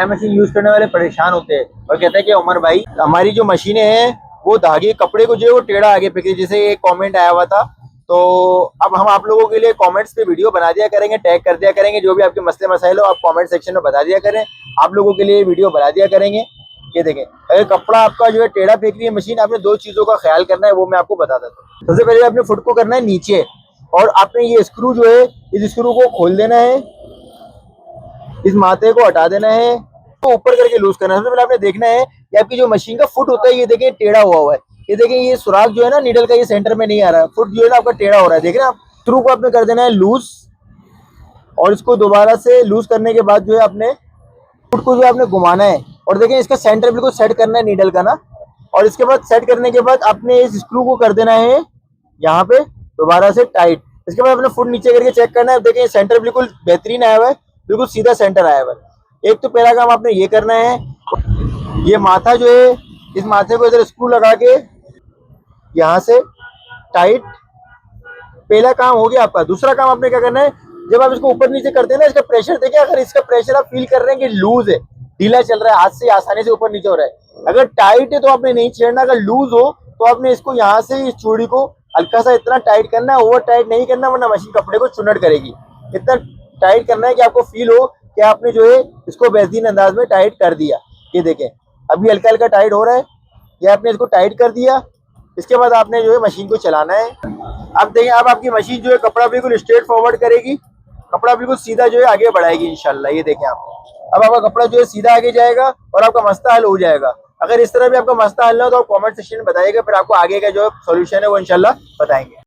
Machine use करने वाले परेशान होते हैं और कहते हैं कि उमर भाई हमारी जो मशीनें हैं वो धागे कपड़े को जो है वो टेढ़ा आगे फेंकती है। जैसे एक कमेंट आया हुआ था, तो अब हम आप लोगों के लिए कमेंट्स पे वीडियो बना दिया करेंगे, टैग कर दिया करेंगे, जो भी आपके मसले मसाइल हो आप कमेंट सेक्शन में बता दिया करें, आप लोगों के लिए वीडियो बना दिया करेंगे। ये देखें, अगर कपड़ा आपका जो है टेढ़ा फेंक रही है मशीन, आपने दो चीजों का ख्याल करना है, वो मैं आपको बता देता हूँ। सबसे पहले आपने फुट को करना है नीचे, और आपने ये स्क्रू जो है इस स्क्रू को खोल देना है, इस माथे को हटा देना है, तो ऊपर करके लूज करना है। सबसे पहले आपने देखना है कि आपकी जो मशीन का फुट होता है ये देखें टेढ़ा हुआ है। ये देखें ये सुराख जो है ना नीडल का ये सेंटर में नहीं आ रहा है, फुट जो है ना आपका टेढ़ा हो रहा है। देख रहे हैं आप, स्क्रू को आपने कर देना है लूज, और इसको दोबारा से लूज करने के बाद जो है आपने फुट को जो है आपने घुमाना है, और देखें इसका सेंटर बिल्कुल सेट करना है नीडल का ना। और इसके बाद सेट करने के बाद आपने इस स्क्रू को कर देना है यहाँ पे दोबारा से टाइट। इसके बाद अपने फुट नीचे करके चेक करना है। देखें सेंटर बिल्कुल बेहतरीन आया हुआ है, बिल्कुल सीधा सेंटर आया हुआ है। एक तो पहला काम आपने ये करना है, ये माथा जो है इस माथे को इधर स्क्रू लगा के यहाँ से टाइट, पहला काम हो गया आपका। दूसरा काम आपने क्या करना है, जब आप इसको ऊपर नीचे करते हैं ना, इसका प्रेशर देखिए, अगर इसका प्रेशर आप फील कर रहे हैं कि लूज है, ढीला चल रहा है, हाथ से आसानी से ऊपर नीचे हो रहा है, अगर टाइट है तो आपने नहीं छेड़ना, अगर लूज हो तो आपने इसको यहाँ से इस चूड़ी को हल्का सा इतना टाइट करना है, ओवर टाइट नहीं करना वरना मशीन कपड़े को चुनट करेगी। इतना टाइट करना है कि आपको फील हो कि आपने जो है इसको बेहतरीन अंदाज में टाइट कर दिया। ये देखें अभी हल्का हल्का टाइट हो रहा है, ये आपने इसको टाइट कर दिया। इसके बाद आपने जो है मशीन को चलाना है। अब देखें, अब आपकी मशीन जो है कपड़ा बिल्कुल स्ट्रेट फॉरवर्ड करेगी, कपड़ा बिल्कुल सीधा जो है आगे बढ़ाएगी इंशाल्लाह। ये देखें आप, अब आपका कपड़ा जो है सीधा आगे जाएगा और आपका मसला हल हो जाएगा। अगर इस तरह भी आपका मसला हल ना हो तो आप कमेंट सेक्शन में बताइएगा, फिर आपको आगे का जो सोल्यूशन है वो इंशाल्लाह बताएंगे।